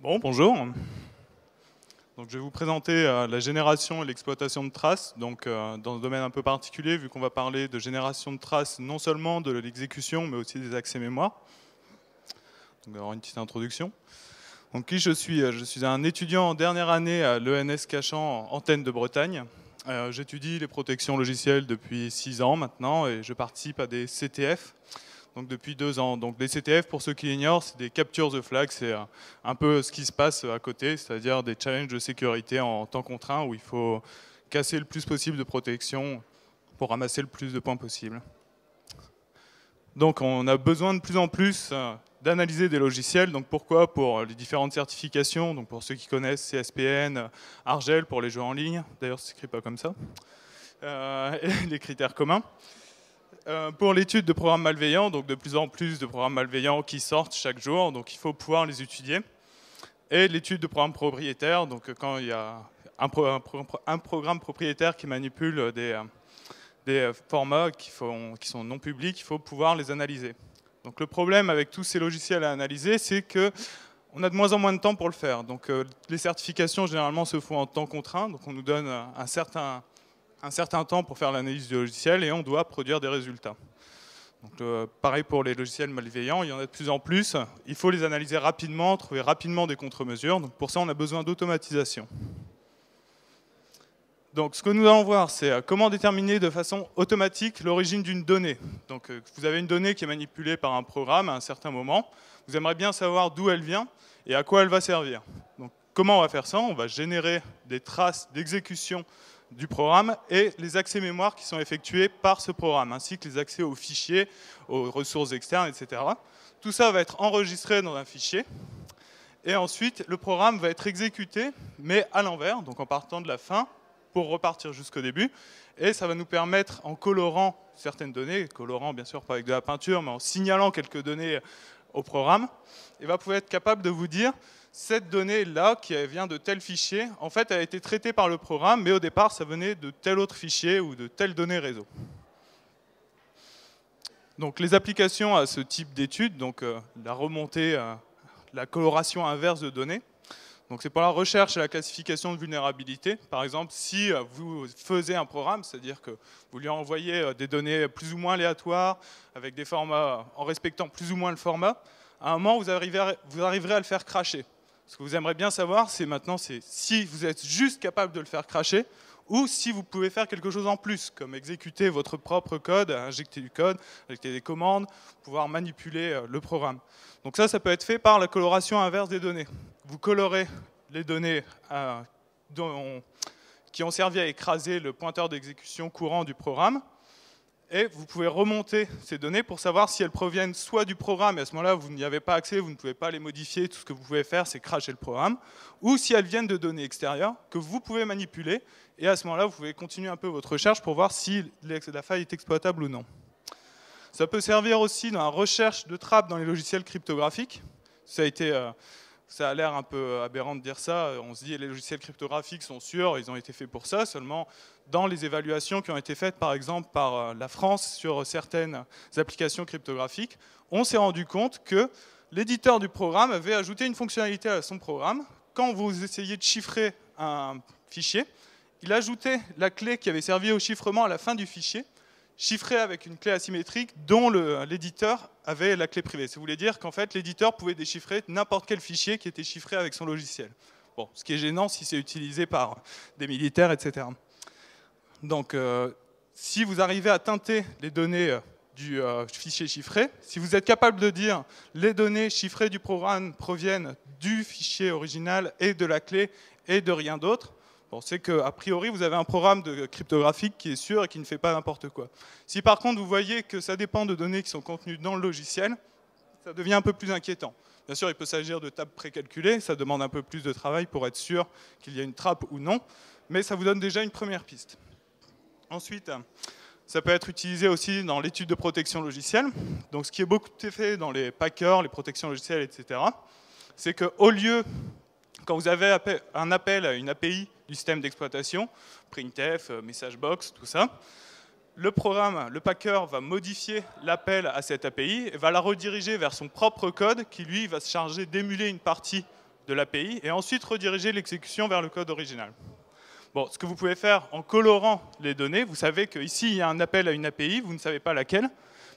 Bon, bonjour. Donc, je vais vous présenter la génération et l'exploitation de traces. Donc, dans un domaine un peu particulier, vu qu'on va parler de génération de traces, non seulement de l'exécution, mais aussi des accès mémoire. Donc, avoir une petite introduction. Donc, qui je suis? Je suis un étudiant en dernière année à l'ENS Cachan, Antenne de Bretagne. J'étudie les protections logicielles depuis 6 ans maintenant et je participe à des CTF. Donc depuis 2 ans. Donc les CTF, pour ceux qui l'ignorent, c'est des captures de flag, c'est un peu ce qui se passe à côté, c'est-à-dire des challenges de sécurité en temps contraint où il faut casser le plus possible de protection pour ramasser le plus de points possible. Donc on a besoin de plus en plus d'analyser des logiciels. Donc pourquoi? Pour les différentes certifications, donc pour ceux qui connaissent CSPN, Argel pour les jeux en ligne, d'ailleurs ça ne s'écrit pas comme ça, et les critères communs. Pour l'étude de programmes malveillants, donc de plus en plus de programmes malveillants qui sortent chaque jour, donc il faut pouvoir les étudier. Et l'étude de programmes propriétaires, donc quand il y a un programme propriétaire qui manipule des formats qui sont non publics, il faut pouvoir les analyser. Donc le problème avec tous ces logiciels à analyser, c'est qu'on a de moins en moins de temps pour le faire. Donc les certifications généralement se font en temps contraint, donc on nous donne un certain temps pour faire l'analyse du logiciel et on doit produire des résultats. Donc, pareil pour les logiciels malveillants, il y en a de plus en plus. Il faut les analyser rapidement, trouver rapidement des contre-mesures. Donc pour ça, on a besoin d'automatisation. Donc ce que nous allons voir, c'est comment déterminer de façon automatique l'origine d'une donnée. Donc vous avez une donnée qui est manipulée par un programme à un certain moment. Vous aimeriez bien savoir d'où elle vient et à quoi elle va servir. Donc comment on va faire ça? On va générer des traces d'exécution du programme et les accès mémoire qui sont effectués par ce programme, ainsi que les accès aux fichiers, aux ressources externes, etc. Tout ça va être enregistré dans un fichier. Et ensuite, le programme va être exécuté, mais à l'envers, donc en partant de la fin, pour repartir jusqu'au début. Et ça va nous permettre, en colorant certaines données, colorant bien sûr pas avec de la peinture, mais en signalant quelques données au programme, il va pouvoir être capable de vous dire cette donnée-là, qui vient de tel fichier, en fait, elle a été traitée par le programme, mais au départ, ça venait de tel autre fichier ou de telle donnée réseau. Donc, les applications à ce type d'études, donc la remontée, la coloration inverse de données. Donc, c'est pour la recherche et la classification de vulnérabilité. Par exemple, si vous faisiez un programme, c'est-à-dire que vous lui envoyez des données plus ou moins aléatoires, avec des formats en respectant plus ou moins le format, à un moment, vous arriverez à le faire crasher. Ce que vous aimeriez bien savoir, c'est maintenant si vous êtes juste capable de le faire crasher ou si vous pouvez faire quelque chose en plus, comme exécuter votre propre code, injecter du code, injecter des commandes, pouvoir manipuler le programme. Donc ça peut être fait par la coloration inverse des données. Vous colorez les données qui ont servi à écraser le pointeur d'exécution courant du programme, et vous pouvez remonter ces données pour savoir si elles proviennent soit du programme, et à ce moment-là, vous n'y avez pas accès, vous ne pouvez pas les modifier, tout ce que vous pouvez faire, c'est crasher le programme, ou si elles viennent de données extérieures que vous pouvez manipuler, et à ce moment-là, vous pouvez continuer un peu votre recherche pour voir si la faille est exploitable ou non. Ça peut servir aussi dans la recherche de trappes dans les logiciels cryptographiques. Ça a l'air un peu aberrant de dire ça, on se dit les logiciels cryptographiques sont sûrs, ils ont été faits pour ça, seulement dans les évaluations qui ont été faites par exemple par la France sur certaines applications cryptographiques, on s'est rendu compte que l'éditeur du programme avait ajouté une fonctionnalité à son programme. Quand vous essayez de chiffrer un fichier, il ajoutait la clé qui avait servi au chiffrement à la fin du fichier, chiffré avec une clé asymétrique dont l'éditeur avait la clé privée. Ça voulait dire qu'en fait, l'éditeur pouvait déchiffrer n'importe quel fichier qui était chiffré avec son logiciel. Bon, ce qui est gênant si c'est utilisé par des militaires, etc. Donc, si vous arrivez à teinter les données du fichier chiffré, si vous êtes capable de dire les données chiffrées du programme proviennent du fichier original et de la clé et de rien d'autre, bon, c'est qu'a priori, vous avez un programme cryptographique qui est sûr et qui ne fait pas n'importe quoi. Si par contre, vous voyez que ça dépend de données qui sont contenues dans le logiciel, ça devient un peu plus inquiétant. Bien sûr, il peut s'agir de tables précalculées, ça demande un peu plus de travail pour être sûr qu'il y a une trappe ou non, mais ça vous donne déjà une première piste. Ensuite, ça peut être utilisé aussi dans l'étude de protection logicielle. Donc, ce qui est beaucoup fait dans les packers, les protections logicielles, etc., c'est qu'au lieu, quand vous avez un appel à une API du système d'exploitation, printf, messagebox, tout ça, le programme, le packer va modifier l'appel à cette API et va la rediriger vers son propre code qui, lui, va se charger d'émuler une partie de l'API et ensuite rediriger l'exécution vers le code original. Bon, ce que vous pouvez faire en colorant les données, vous savez qu'ici il y a un appel à une API, vous ne savez pas laquelle,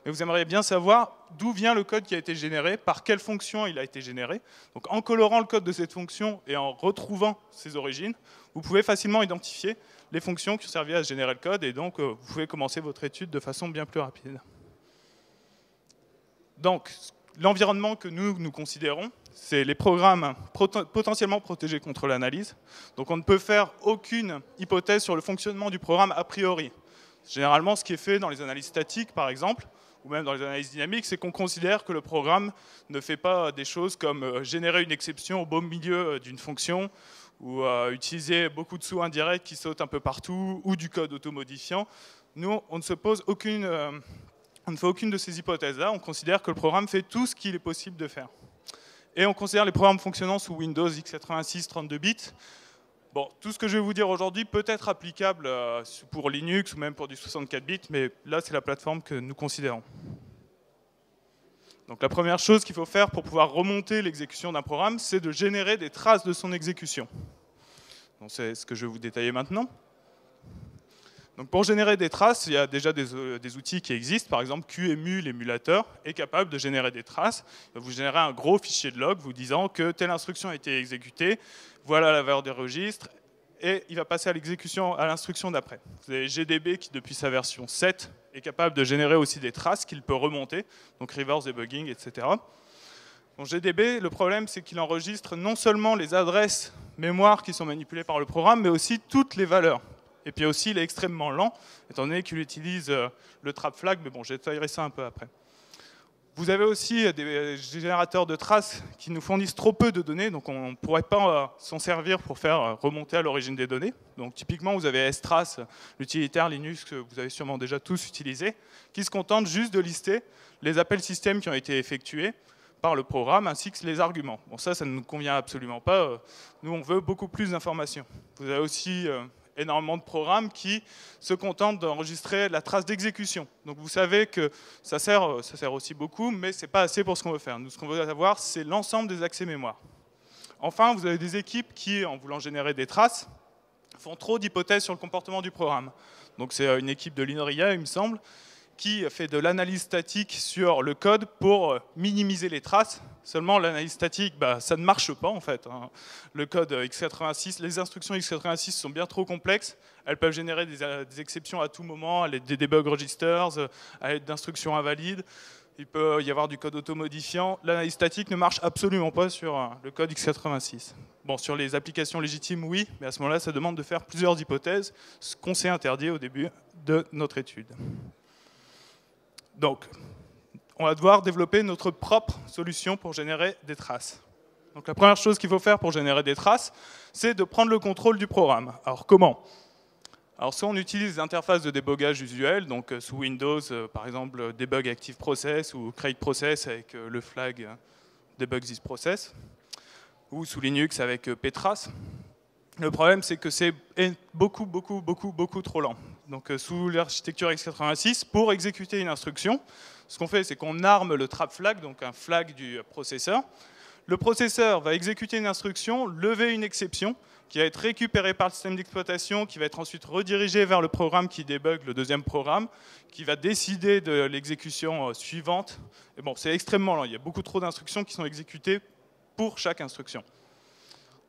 mais vous aimeriez bien savoir d'où vient le code qui a été généré, par quelle fonction il a été généré. Donc en colorant le code de cette fonction et en retrouvant ses origines, vous pouvez facilement identifier les fonctions qui ont servi à générer le code et donc vous pouvez commencer votre étude de façon bien plus rapide. Donc l'environnement que nous considérons, c'est les programmes potentiellement protégés contre l'analyse. Donc on ne peut faire aucune hypothèse sur le fonctionnement du programme a priori. Généralement, ce qui est fait dans les analyses statiques, par exemple, ou même dans les analyses dynamiques, c'est qu'on considère que le programme ne fait pas des choses comme générer une exception au beau milieu d'une fonction, ou utiliser beaucoup de sauts indirects qui sautent un peu partout, ou du code automodifiant. Nous, on ne se pose aucune... on ne fait aucune de ces hypothèses-là, on considère que le programme fait tout ce qu'il est possible de faire. Et on considère les programmes fonctionnant sous Windows x86 32 bits. Bon, tout ce que je vais vous dire aujourd'hui peut être applicable pour Linux ou même pour du 64 bits, mais là c'est la plateforme que nous considérons. Donc la première chose qu'il faut faire pour pouvoir remonter l'exécution d'un programme, c'est de générer des traces de son exécution. Donc c'est ce que je vais vous détailler maintenant. Donc pour générer des traces, il y a déjà des outils qui existent. Par exemple, QEMU, l'émulateur, est capable de générer des traces. Il va vous générer un gros fichier de log vous disant que telle instruction a été exécutée, voilà la valeur des registres, et il va passer à l'exécution, à l'instruction d'après. Vous avez GDB qui, depuis sa version 7, est capable de générer aussi des traces qu'il peut remonter, donc reverse debugging, etc. Donc GDB, le problème, c'est qu'il enregistre non seulement les adresses mémoire qui sont manipulées par le programme, mais aussi toutes les valeurs. Et puis aussi, il est extrêmement lent, étant donné qu'il utilise le trap flag, mais bon, je détaillerai ça un peu après. Vous avez aussi des générateurs de traces qui nous fournissent trop peu de données, donc on ne pourrait pas s'en servir pour faire remonter à l'origine des données. Donc typiquement, vous avez strace, l'utilitaire Linux que vous avez sûrement déjà tous utilisé, qui se contente juste de lister les appels système qui ont été effectués par le programme, ainsi que les arguments. Bon, ça ne nous convient absolument pas. Nous, on veut beaucoup plus d'informations. Vous avez aussi énormément de programmes qui se contentent d'enregistrer la trace d'exécution. Donc vous savez que ça sert aussi beaucoup, mais ce n'est pas assez pour ce qu'on veut faire. Nous, ce qu'on veut avoir, c'est l'ensemble des accès mémoire. Enfin, vous avez des équipes qui, en voulant générer des traces, font trop d'hypothèses sur le comportement du programme. Donc c'est une équipe de l'INRIA, il me semble, qui fait de l'analyse statique sur le code pour minimiser les traces. Seulement, l'analyse statique, ça ne marche pas en fait. Le code x86, les instructions x86 sont bien trop complexes. Elles peuvent générer des exceptions à tout moment, à l'aide des debug registers, à l'aide d'instructions invalides. Il peut y avoir du code automodifiant. L'analyse statique ne marche absolument pas sur le code x86. Bon, sur les applications légitimes, oui, mais à ce moment-là, ça demande de faire plusieurs hypothèses, ce qu'on s'est interdit au début de notre étude. Donc, on va devoir développer notre propre solution pour générer des traces. Donc la première chose qu'il faut faire pour générer des traces, c'est de prendre le contrôle du programme. Alors comment? Alors soit on utilise des interfaces de débogage usuelles, donc sous Windows, par exemple debug active process ou create process avec le flag debug this process, ou sous Linux avec ptrace. Le problème, c'est que c'est beaucoup trop lent. Donc sous l'architecture x86, pour exécuter une instruction, ce qu'on fait, c'est qu'on arme le trap flag, donc un flag du processeur. Le processeur va exécuter une instruction, lever une exception, qui va être récupérée par le système d'exploitation, qui va être ensuite redirigée vers le programme qui débug le deuxième programme, qui va décider de l'exécution suivante. Et bon, c'est extrêmement lent, il y a beaucoup trop d'instructions qui sont exécutées pour chaque instruction.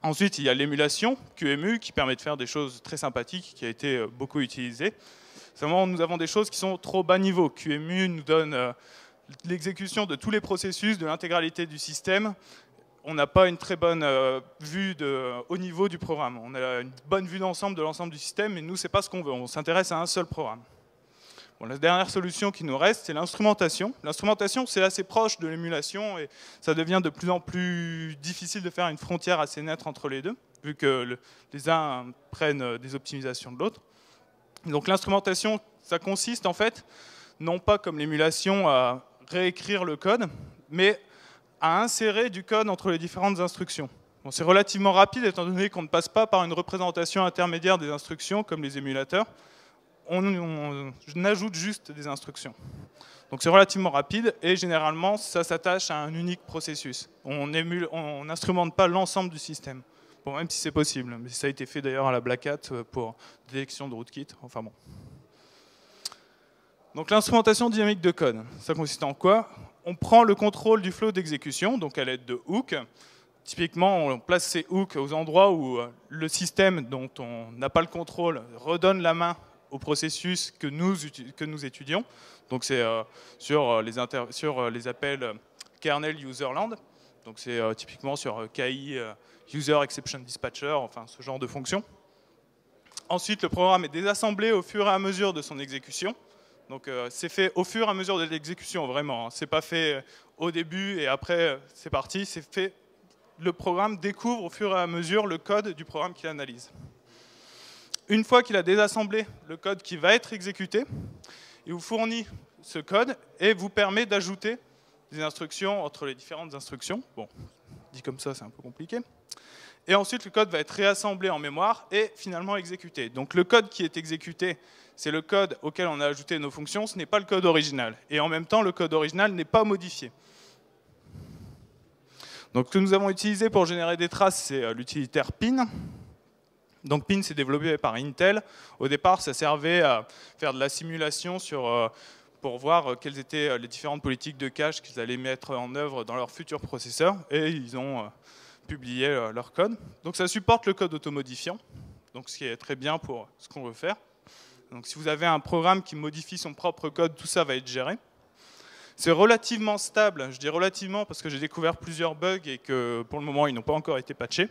Ensuite, il y a l'émulation, QEMU, qui permet de faire des choses très sympathiques, qui a été beaucoup utilisée. Seulement, nous avons des choses qui sont trop bas niveau. QEMU nous donne l'exécution de tous les processus, de l'intégralité du système. On n'a pas une très bonne vue au niveau du programme. On a une bonne vue d'ensemble de l'ensemble du système, mais nous, ce n'est pas ce qu'on veut. On s'intéresse à un seul programme. Bon, la dernière solution qui nous reste, c'est l'instrumentation. L'instrumentation, c'est assez proche de l'émulation et ça devient de plus en plus difficile de faire une frontière assez nette entre les deux, vu que les uns prennent des optimisations de l'autre. Donc l'instrumentation, ça consiste en fait, non pas comme l'émulation à réécrire le code, mais à insérer du code entre les différentes instructions. Bon, c'est relativement rapide étant donné qu'on ne passe pas par une représentation intermédiaire des instructions comme les émulateurs. On ajoute juste des instructions. Donc c'est relativement rapide et généralement ça s'attache à un unique processus. On n'instrumente pas l'ensemble du système. Bon, même si c'est possible, mais ça a été fait d'ailleurs à la Black Hat pour détection de rootkit, enfin bon. Donc l'instrumentation dynamique de code, ça consiste en quoi? On prend le contrôle du flow d'exécution, donc à l'aide de hooks. Typiquement, on place ces hooks aux endroits où le système dont on n'a pas le contrôle redonne la main au processus que nous étudions. Donc c'est sur les appels kernel userland. Donc c'est typiquement sur KI, User Exception Dispatcher, enfin ce genre de fonction. Ensuite, le programme est désassemblé au fur et à mesure de son exécution. Donc c'est fait au fur et à mesure de l'exécution, vraiment. C'est pas fait au début et après c'est parti. C'est fait, le programme découvre au fur et à mesure le code du programme qu'il analyse. Une fois qu'il a désassemblé le code qui va être exécuté, il vous fournit ce code et vous permet d'ajouter des instructions entre les différentes instructions. Bon, dit comme ça, c'est un peu compliqué. Et ensuite, le code va être réassemblé en mémoire et finalement exécuté. Donc le code qui est exécuté, c'est le code auquel on a ajouté nos fonctions, ce n'est pas le code original. Et en même temps, le code original n'est pas modifié. Donc ce que nous avons utilisé pour générer des traces, c'est l'utilitaire pin. Donc pin, c'est développé par Intel. Au départ, ça servait à faire de la simulation pour voir quelles étaient les différentes politiques de cache qu'ils allaient mettre en œuvre dans leur futur processeur. Et ils ont publié leur code. Donc ça supporte le code automodifiant, donc ce qui est très bien pour ce qu'on veut faire. Donc si vous avez un programme qui modifie son propre code, tout ça va être géré. C'est relativement stable, je dis relativement parce que j'ai découvert plusieurs bugs et que pour le moment ils n'ont pas encore été patchés.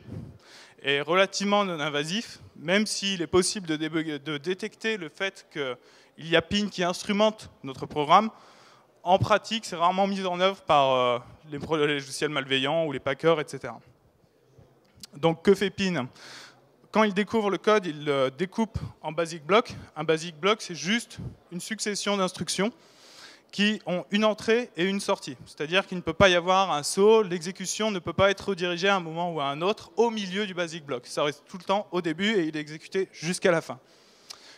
Et relativement non invasif, même s'il est possible de détecter le fait qu'il y a PIN qui instrumente notre programme. En pratique, c'est rarement mis en œuvre par les logiciels malveillants ou les packers, etc. Donc que fait PIN? Quand il découvre le code, il le découpe en basic block. Un basic block, c'est juste une succession d'instructions qui ont une entrée et une sortie. C'est-à-dire qu'il ne peut pas y avoir un saut, l'exécution ne peut pas être redirigée à un moment ou à un autre au milieu du basic block. Ça reste tout le temps au début et il est exécuté jusqu'à la fin.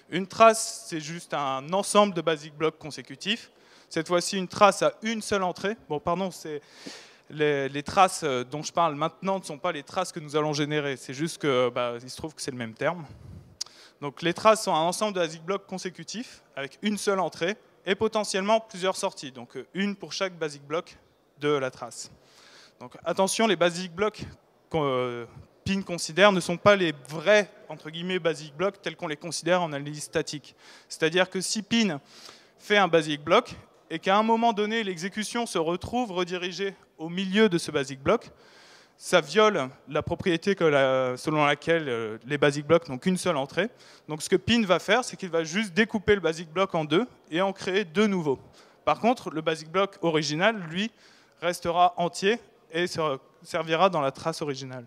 Une trace, c'est juste un ensemble de basic blocks consécutifs. Cette fois-ci, une trace a une seule entrée. Bon, pardon, c'est... Les traces dont je parle maintenant ne sont pas les traces que nous allons générer, c'est juste que il se trouve que c'est le même terme. Donc les traces sont un ensemble de basic blocks consécutifs avec une seule entrée et potentiellement plusieurs sorties, donc une pour chaque basic block de la trace. Donc attention, les basic blocks PIN considère ne sont pas les vrais entre guillemets basic blocks tels qu'on les considère en analyse statique. C'est-à-dire que si PIN fait un basic block et qu'à un moment donné l'exécution se retrouve redirigée au milieu de ce basic block, ça viole la propriété selon laquelle les basic blocks n'ont qu'une seule entrée. Donc ce que PIN va faire, c'est qu'il va juste découper le basic block en deux et en créer deux nouveaux. Par contre, le basic block original, lui, restera entier et servira dans la trace originale.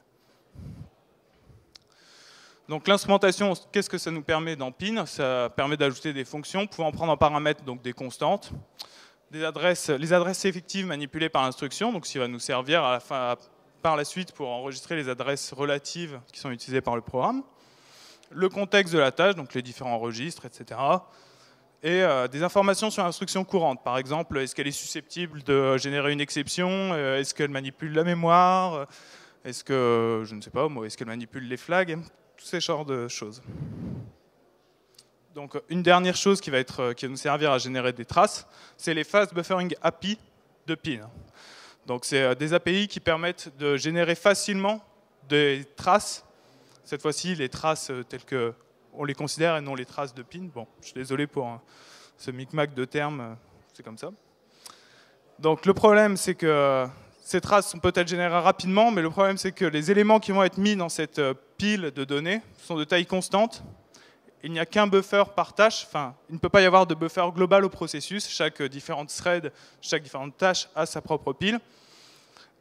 Donc l'instrumentation, qu'est-ce que ça nous permet dans PIN? Ça permet d'ajouter des fonctions pouvant prendre en paramètre donc des constantes, les adresses effectives manipulées par l'instruction, donc ce qui va nous servir à la fin, par la suite pour enregistrer les adresses relatives qui sont utilisées par le programme, le contexte de la tâche, donc les différents registres, etc. Et des informations sur l'instruction courante. Par exemple, est-ce qu'elle est susceptible de générer une exception? Est-ce qu'elle manipule la mémoire? Est-ce que, je ne sais pas moi, est-ce qu'elle manipule les flags? Tous ces genres de choses. Donc une dernière chose qui va nous servir à générer des traces, c'est les Fast Buffering API de PIN. Donc c'est des API qui permettent de générer facilement des traces. Cette fois-ci, les traces telles qu'on les considère et non les traces de PIN. Bon, je suis désolé pour ce micmac de termes, c'est comme ça. Donc le problème, c'est que ces traces sont peut-être générées rapidement, mais le problème, c'est que les éléments qui vont être mis dans cette pile de données sont de taille constante. Il n'y a qu'un buffer par tâche, enfin, il ne peut pas y avoir de buffer global au processus. Chaque différente thread, chaque différente tâche a sa propre pile.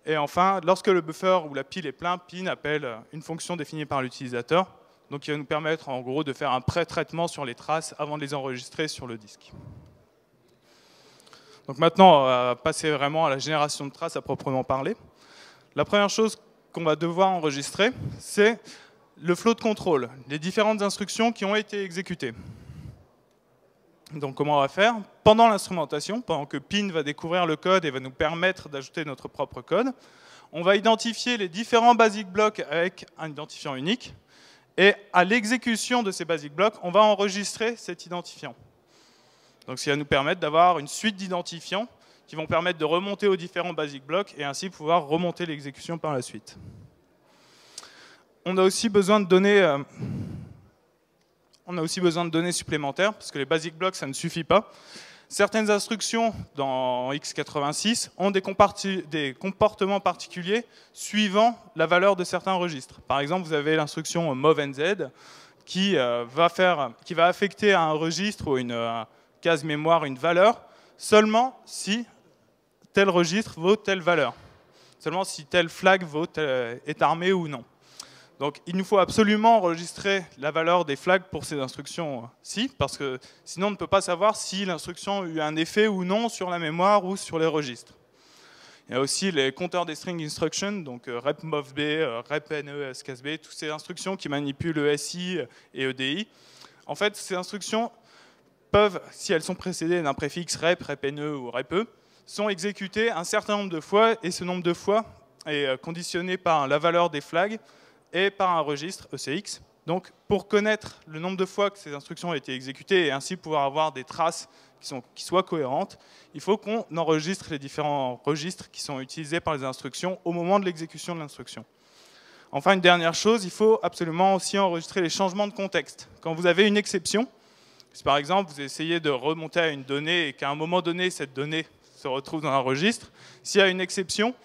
Et enfin, lorsque le buffer ou la pile est plein, PIN appelle une fonction définie par l'utilisateur, donc qui va nous permettre en gros de faire un pré-traitement sur les traces avant de les enregistrer sur le disque. Donc maintenant, on va passer vraiment à la génération de traces à proprement parler. La première chose qu'on va devoir enregistrer, c'est le flow de contrôle, les différentes instructions qui ont été exécutées. Donc comment on va faire? Pendant l'instrumentation, pendant que Pin va découvrir le code et va nous permettre d'ajouter notre propre code, on va identifier les différents basic blocks avec un identifiant unique. Et à l'exécution de ces basic blocks, on va enregistrer cet identifiant. Donc, ce qui va nous permettre d'avoir une suite d'identifiants qui vont permettre de remonter aux différents basic blocks et ainsi pouvoir remonter l'exécution par la suite. On a aussi besoin de données, supplémentaires parce que les basic blocks, ça ne suffit pas. Certaines instructions dans x86 ont des comportements particuliers suivant la valeur de certains registres. Par exemple, vous avez l'instruction MOVNZ qui va affecter à un registre ou une case mémoire une valeur seulement si tel registre vaut telle valeur, seulement si tel flag est armé ou non. Donc il nous faut absolument enregistrer la valeur des flags pour ces instructions-ci, parce que sinon on ne peut pas savoir si l'instruction a eu un effet ou non sur la mémoire ou sur les registres. Il y a aussi les compteurs des string instructions, donc repmovb, repne, scasb, toutes ces instructions qui manipulent ESI et EDI. En fait, ces instructions peuvent, si elles sont précédées d'un préfixe rep, repne ou repe, sont exécutées un certain nombre de fois, et ce nombre de fois est conditionné par la valeur des flags et par un registre ECX. Donc, pour connaître le nombre de fois que ces instructions ont été exécutées et ainsi pouvoir avoir des traces qui soient cohérentes, il faut qu'on enregistre les différents registres qui sont utilisés par les instructions au moment de l'exécution de l'instruction. Enfin, une dernière chose, il faut absolument aussi enregistrer les changements de contexte. Quand vous avez une exception, si par exemple vous essayez de remonter à une donnée et qu'à un moment donné, cette donnée se retrouve dans un registre, s'il y a une exception,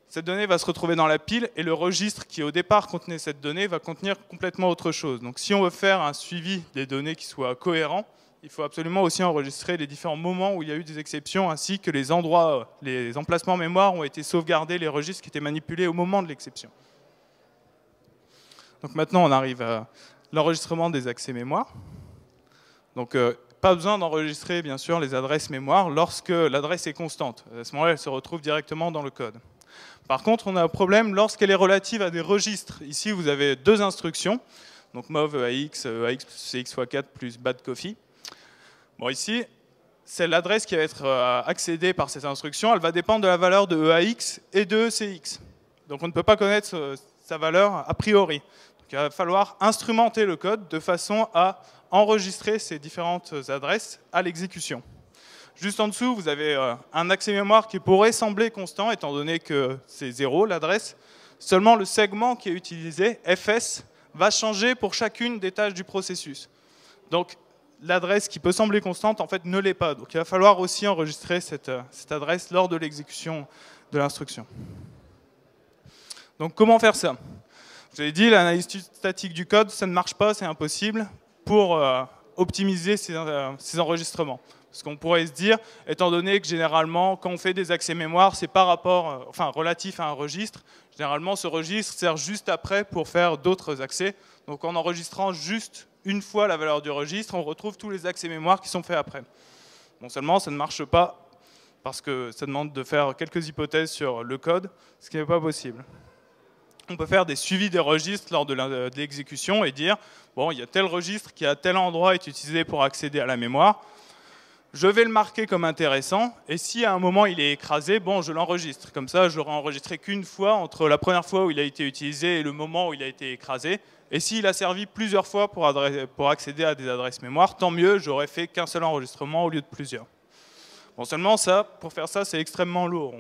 cette donnée va se retrouver dans la pile et le registre qui au départ contenait cette donnée va contenir complètement autre chose. Donc si on veut faire un suivi des données qui soit cohérent, il faut absolument aussi enregistrer les différents moments où il y a eu des exceptions ainsi que les endroits, les emplacements mémoire où ont été sauvegardés les registres qui étaient manipulés au moment de l'exception. Donc maintenant on arrive à l'enregistrement des accès mémoire. Donc pas besoin d'enregistrer bien sûr les adresses mémoire lorsque l'adresse est constante. À ce moment-là, elle se retrouve directement dans le code. Par contre, on a un problème lorsqu'elle est relative à des registres. Ici, vous avez deux instructions, donc mov EAX, EAX plus CX x 4 plus bad coffee. Bon, ici, c'est l'adresse qui va être accédée par cette instruction. Elle va dépendre de la valeur de EAX et de ECX. Donc on ne peut pas connaître sa valeur a priori. Donc, il va falloir instrumenter le code de façon à enregistrer ces différentes adresses à l'exécution. Juste en dessous, vous avez un accès mémoire qui pourrait sembler constant, étant donné que c'est 0, l'adresse. Seulement, le segment qui est utilisé, fs, va changer pour chacune des tâches du processus. Donc, l'adresse qui peut sembler constante, en fait, ne l'est pas. Donc, il va falloir aussi enregistrer cette adresse lors de l'exécution de l'instruction. Donc, comment faire ça? Je vous avais dit, l'analyse statique du code, ça ne marche pas, c'est impossible pour optimiser ces enregistrements. Parce qu'on pourrait se dire, étant donné que généralement, quand on fait des accès mémoire, c'est par rapport, relatif à un registre. Généralement, ce registre sert juste après pour faire d'autres accès. Donc, en enregistrant juste une fois la valeur du registre, on retrouve tous les accès mémoire qui sont faits après. Bon, seulement, ça ne marche pas parce que ça demande de faire quelques hypothèses sur le code, ce qui n'est pas possible. On peut faire des suivis des registres lors de l'exécution et dire, bon, il y a tel registre qui à tel endroit est utilisé pour accéder à la mémoire. Je vais le marquer comme intéressant, et si à un moment il est écrasé, bon, je l'enregistre. Comme ça, je l'aurai enregistré qu'une fois entre la première fois où il a été utilisé et le moment où il a été écrasé. Et s'il a servi plusieurs fois pour accéder à des adresses mémoire, tant mieux, j'aurais fait qu'un seul enregistrement au lieu de plusieurs. Bon, seulement ça, pour faire ça, c'est extrêmement lourd.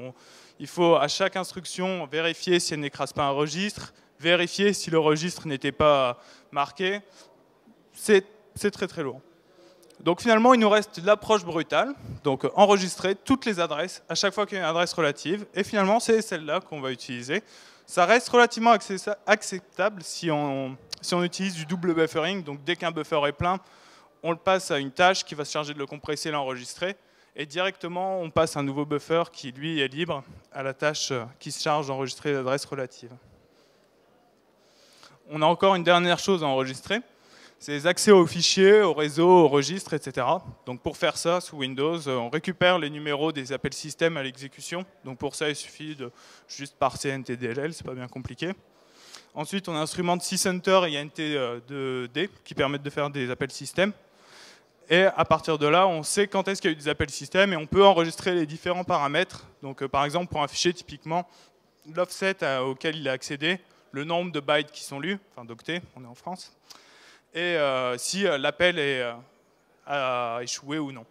Il faut à chaque instruction vérifier si elle n'écrase pas un registre, vérifier si le registre n'était pas marqué. C'est très très lourd. Donc finalement, il nous reste l'approche brutale, donc enregistrer toutes les adresses à chaque fois qu'il y a une adresse relative, et finalement, c'est celle-là qu'on va utiliser. Ça reste relativement acceptable si on utilise du double buffering, donc dès qu'un buffer est plein, on le passe à une tâche qui va se charger de le compresser et l'enregistrer, et directement, on passe un nouveau buffer qui, lui, est libre à la tâche qui se charge d'enregistrer l'adresse relative. On a encore une dernière chose à enregistrer. C'est les accès aux fichiers, aux réseaux, aux registres, etc. Donc pour faire ça, sous Windows, on récupère les numéros des appels système à l'exécution. Donc pour ça, il suffit de juste parser ntdll, c'est pas bien compliqué. Ensuite, on instrumente sycenter et int2d qui permettent de faire des appels système. Et à partir de là, on sait quand est-ce qu'il y a eu des appels système et on peut enregistrer les différents paramètres. Donc par exemple, pour un fichier, typiquement, l'offset auquel il a accédé, le nombre de bytes qui sont lus, enfin d'octets, on est en France, et si l'appel a échoué ou non.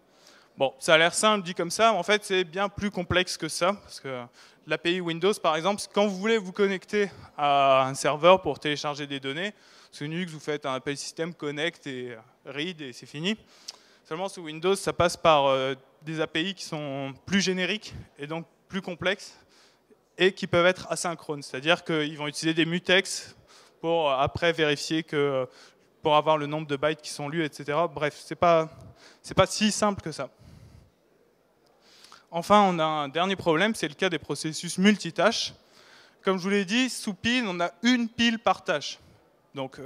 Bon, ça a l'air simple dit comme ça, mais en fait c'est bien plus complexe que ça, parce que l'API Windows par exemple, quand vous voulez vous connecter à un serveur pour télécharger des données, sous Linux vous faites un appel système connect et read et c'est fini. Seulement sous Windows ça passe par des API qui sont plus génériques et donc plus complexes et qui peuvent être asynchrones, c'est-à-dire qu'ils vont utiliser des mutex pour après vérifier que pour avoir le nombre de bytes qui sont lus, etc. Bref, c'est pas si simple que ça. Enfin, on a un dernier problème, c'est le cas des processus multitâches. Comme je vous l'ai dit, sous pin, on a une pile par tâche. Donc,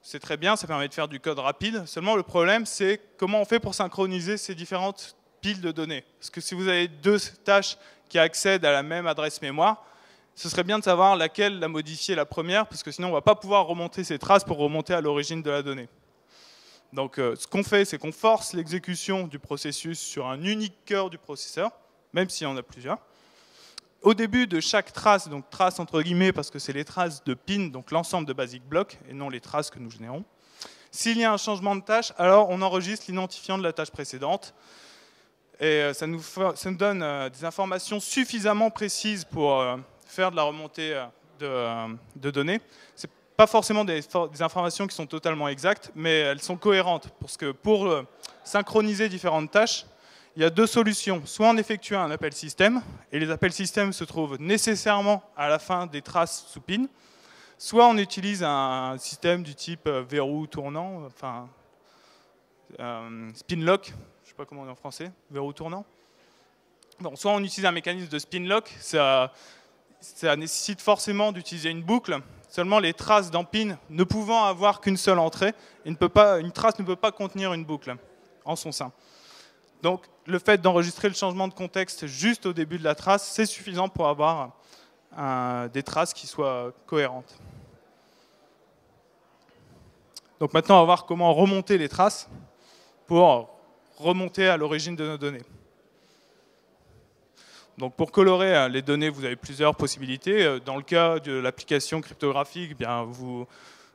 c'est très bien, ça permet de faire du code rapide. Seulement, le problème, c'est comment on fait pour synchroniser ces différentes piles de données. Parce que si vous avez deux tâches qui accèdent à la même adresse mémoire, ce serait bien de savoir laquelle la modifier la première, parce que sinon, on ne va pas pouvoir remonter ces traces pour remonter à l'origine de la donnée. Donc, ce qu'on fait, c'est qu'on force l'exécution du processus sur un unique cœur du processeur, même s'il y en a plusieurs. Au début de chaque trace, donc trace entre guillemets parce que c'est les traces de pin, donc l'ensemble de basic block, et non les traces que nous générons. S'il y a un changement de tâche, alors on enregistre l'identifiant de la tâche précédente. Et ça nous donne des informations suffisamment précises pour faire de la remontée de données. C'est pas forcément des informations qui sont totalement exactes, mais elles sont cohérentes. Parce que pour synchroniser différentes tâches, il y a deux solutions. Soit on effectue un appel système, et les appels système se trouvent nécessairement à la fin des traces sous pin. Soit on utilise un système du type verrou tournant, enfin spin lock, je ne sais pas comment on dit en français, verrou tournant. Bon, soit on utilise un mécanisme de spin lock, ça nécessite forcément d'utiliser une boucle. Seulement les traces dans pin ne pouvant avoir qu'une seule entrée, une trace ne peut pas contenir une boucle en son sein. Donc le fait d'enregistrer le changement de contexte juste au début de la trace, c'est suffisant pour avoir des traces qui soient cohérentes. Donc maintenant, on va voir comment remonter les traces pour remonter à l'origine de nos données. Donc pour colorer les données, vous avez plusieurs possibilités. Dans le cas de l'application cryptographique, eh bien,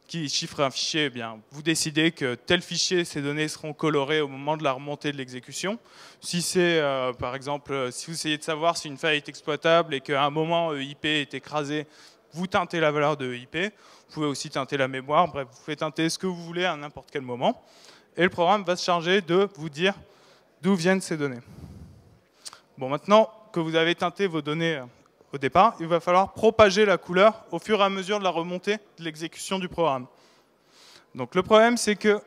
qui chiffre un fichier, eh bien, vous décidez que tel fichier, ces données seront colorées au moment de la remontée de l'exécution. Si c'est, par exemple, si vous essayez de savoir si une faille est exploitable et qu'à un moment IP est écrasé, vous teintez la valeur de IP. Vous pouvez aussi teinter la mémoire. Bref, vous pouvez teinter ce que vous voulez à n'importe quel moment. Et le programme va se charger de vous dire d'où viennent ces données. Bon, maintenant que vous avez teinté vos données au départ, il va falloir propager la couleur au fur et à mesure de la remontée de l'exécution du programme. Donc le problème, c'est que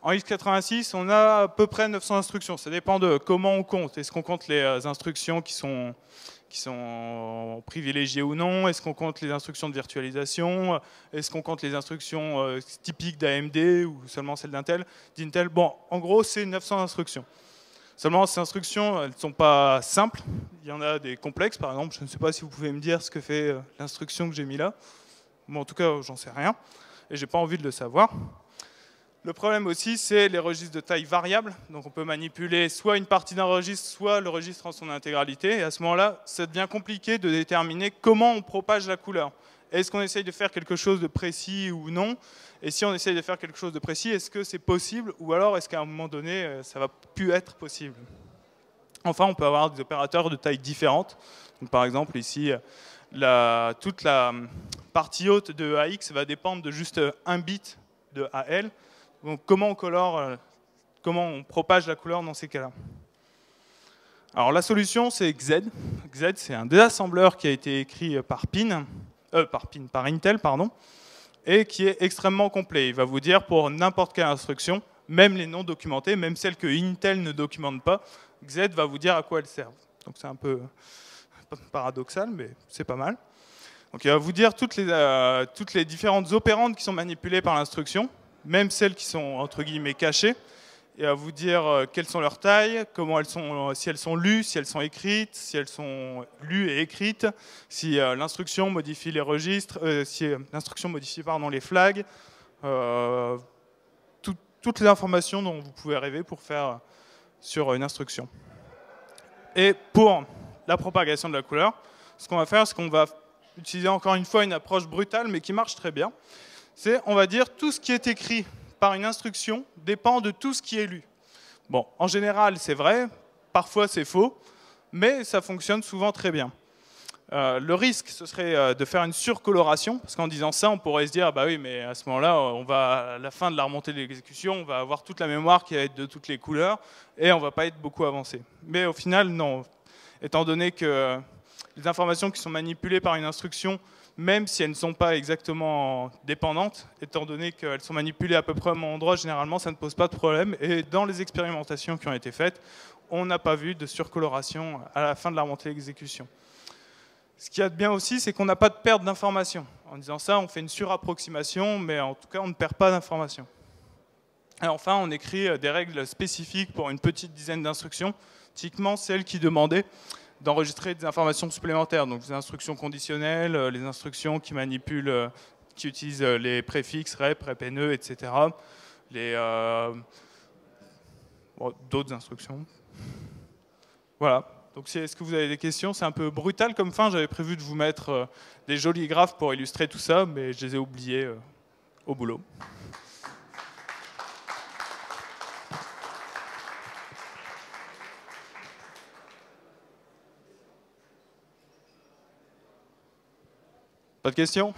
en x86, on a à peu près 900 instructions. Ça dépend de comment on compte. Est-ce qu'on compte les instructions qui sont privilégiées ou non? Est-ce qu'on compte les instructions de virtualisation? Est-ce qu'on compte les instructions typiques d'AMD ou seulement celles d'Intel? Bon, en gros, c'est 900 instructions. Seulement, ces instructions, elles ne sont pas simples. Il y en a des complexes, par exemple. Je ne sais pas si vous pouvez me dire ce que fait l'instruction que j'ai mis là. Bon, en tout cas, j'en sais rien. Et je n'ai pas envie de le savoir. Le problème aussi, c'est les registres de taille variable. Donc, on peut manipuler soit une partie d'un registre, soit le registre en son intégralité. Et à ce moment-là, ça devient compliqué de déterminer comment on propage la couleur. Est-ce qu'on essaye de faire quelque chose de précis ou non? Et si on essaye de faire quelque chose de précis, est-ce que c'est possible? Ou alors est-ce qu'à un moment donné, ça va plus être possible? Enfin, on peut avoir des opérateurs de taille différente. Donc, par exemple, ici, toute la partie haute de AX va dépendre de juste un bit de AL. Donc, comment on propage la couleur dans ces cas-là? Alors, la solution, c'est XZ. XZ, c'est un désassembleur qui a été écrit par Intel, pardon, et qui est extrêmement complet. Il va vous dire pour n'importe quelle instruction, même les non documentées, même celles que Intel ne documente pas, XZ va vous dire à quoi elles servent. Donc c'est un peu paradoxal, mais c'est pas mal. Donc il va vous dire toutes les différentes opérandes qui sont manipulées par l'instruction, même celles qui sont entre guillemets cachées. Il va vous dire quelles sont leurs tailles, comment elles sont, si elles sont lues, si elles sont écrites, si elles sont lues et écrites, si l'instruction modifie les registres, si l'instruction modifie les flags, tout toutes les informations dont vous pouvez rêver pour faire sur une instruction. Et pour la propagation de la couleur, ce qu'on va faire, c'est qu'on va utiliser encore une fois une approche brutale, mais qui marche très bien. C'est, on va dire, tout ce qui est écrit par une instruction dépend de tout ce qui est lu. Bon, en général, c'est vrai, parfois c'est faux, mais ça fonctionne souvent très bien. Le risque, ce serait de faire une surcoloration, parce qu'en disant ça, on pourrait se dire, bah oui, mais à ce moment-là, on va, à la fin de la remontée de l'exécution, on va avoir toute la mémoire qui va être de toutes les couleurs, et on ne va pas être beaucoup avancé. Mais au final, non. Étant donné que les informations qui sont manipulées par une instruction, même si elles ne sont pas exactement dépendantes, étant donné qu'elles sont manipulées à peu près au même endroit, généralement, ça ne pose pas de problème. Et dans les expérimentations qui ont été faites, on n'a pas vu de surcoloration à la fin de la remontée de l'exécution. Ce qu'il y a de bien aussi, c'est qu'on n'a pas de perte d'informations. En disant ça, on fait une surapproximation, mais en tout cas, on ne perd pas d'informations. Et enfin, on écrit des règles spécifiques pour une petite dizaine d'instructions, typiquement celles qui demandaient d'enregistrer des informations supplémentaires, donc les instructions conditionnelles, les instructions qui manipulent, qui utilisent les préfixes rep, repne, etc. D'autres instructions. Voilà. Donc est-ce que vous avez des questions? C'est un peu brutal comme fin, j'avais prévu de vous mettre des jolis graphes pour illustrer tout ça, mais je les ai oubliés au boulot. Pas de questions?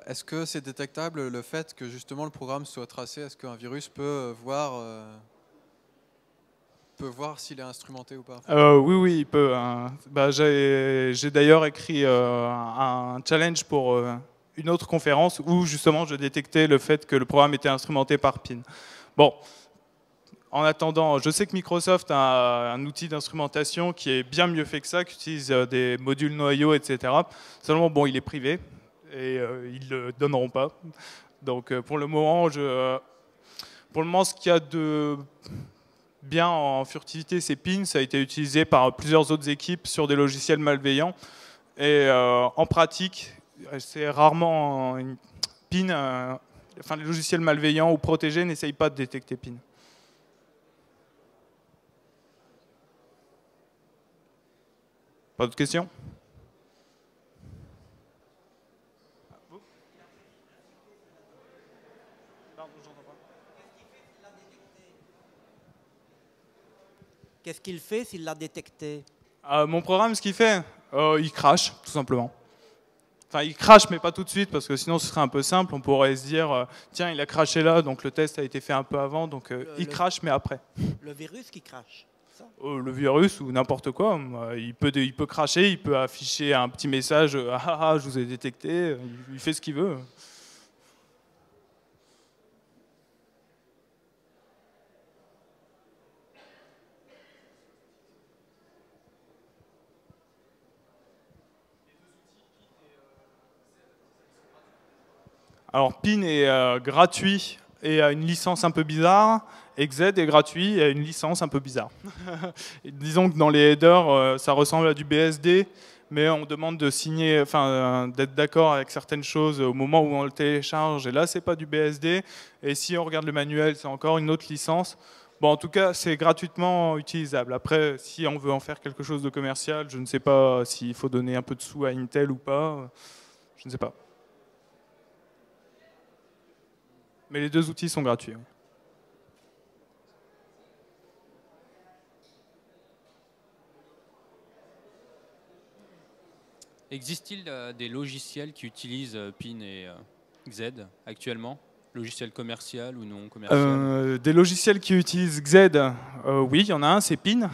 Est-ce que c'est détectable le fait que justement le programme soit tracé? Est-ce qu'un virus peut voir s'il est instrumenté ou pas? Oui, il peut. Hein. Bah, j'ai d'ailleurs écrit un challenge pour une autre conférence où justement je détectais le fait que le programme était instrumenté par PIN. Bon, en attendant, je sais que Microsoft a un outil d'instrumentation qui est bien mieux fait que ça, qui utilise des modules noyaux, etc. Seulement, bon, il est privé et ils ne le donneront pas. Donc pour le moment, ce qu'il y a de bien en furtivité, c'est PIN. Ça a été utilisé par plusieurs autres équipes sur des logiciels malveillants. Et en pratique, c'est rarement une PIN. Enfin, les logiciels malveillants ou protégés n'essayent pas de détecter PIN. Pas d'autres questions? Qu'est-ce qu'il fait s'il l'a détecté? Mon programme, ce qu'il fait, il crache, tout simplement. Enfin, il crache, mais pas tout de suite, parce que sinon ce serait un peu simple. On pourrait se dire, tiens, il a craché là, donc le test a été fait un peu avant, donc il crache, mais après. Le virus qui crache, ça? Le virus ou n'importe quoi. Il peut cracher, il peut afficher un petit message, ah, je vous ai détecté, il fait ce qu'il veut. Alors PIN est gratuit et a une licence un peu bizarre, et XZ est gratuit et a une licence un peu bizarre. Disons que dans les headers, ça ressemble à du BSD, mais on demande de signer, d'être d'accord avec certaines choses au moment où on le télécharge, et là c'est pas du BSD, et si on regarde le manuel, c'est encore une autre licence. Bon, en tout cas, c'est gratuitement utilisable. Après, si on veut en faire quelque chose de commercial, je ne sais pas s'il faut donner un peu de sous à Intel ou pas, je ne sais pas. Mais les deux outils sont gratuits. Existe-t-il des logiciels qui utilisent PIN et XZ actuellement? Logiciels commerciaux ou non commerciaux? Des logiciels qui utilisent XZ, oui, il y en a un, c'est PIN.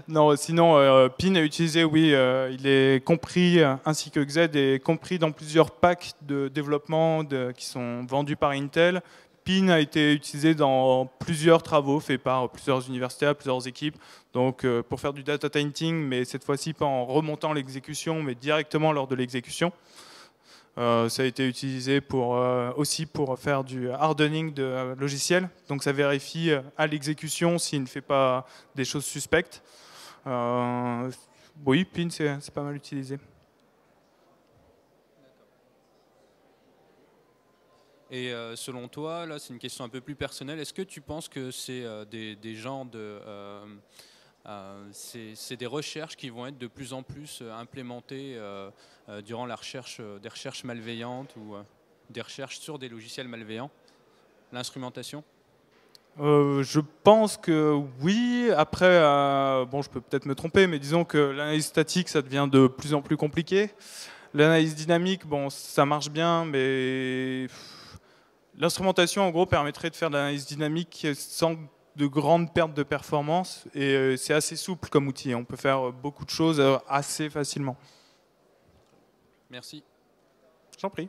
Non, sinon, PIN est utilisé, oui, il est compris, ainsi que XZ est compris dans plusieurs packs de développement qui sont vendus par Intel. PIN a été utilisé dans plusieurs travaux faits par plusieurs universités, plusieurs équipes, donc pour faire du data tainting, mais cette fois-ci pas en remontant l'exécution, mais directement lors de l'exécution. Ça a été utilisé aussi pour faire du hardening de logiciels. Donc ça vérifie à l'exécution s'il ne fait pas des choses suspectes. Oui, Pin, c'est pas mal utilisé. Et selon toi, là c'est une question un peu plus personnelle, est-ce que tu penses que c'est des genres de... c'est des recherches qui vont être de plus en plus implémentées durant la recherche, des recherches malveillantes ou des recherches sur des logiciels malveillants, l'instrumentation? Je pense que oui. Après, bon, je peux peut-être me tromper, mais disons que l'analyse statique, ça devient de plus en plus compliqué. L'analyse dynamique, bon, ça marche bien, mais l'instrumentation, en gros, permettrait de faire de l'analyse dynamique sans de grandes pertes de performance. Et c'est assez souple comme outil. On peut faire beaucoup de choses assez facilement. Merci. J'en prie.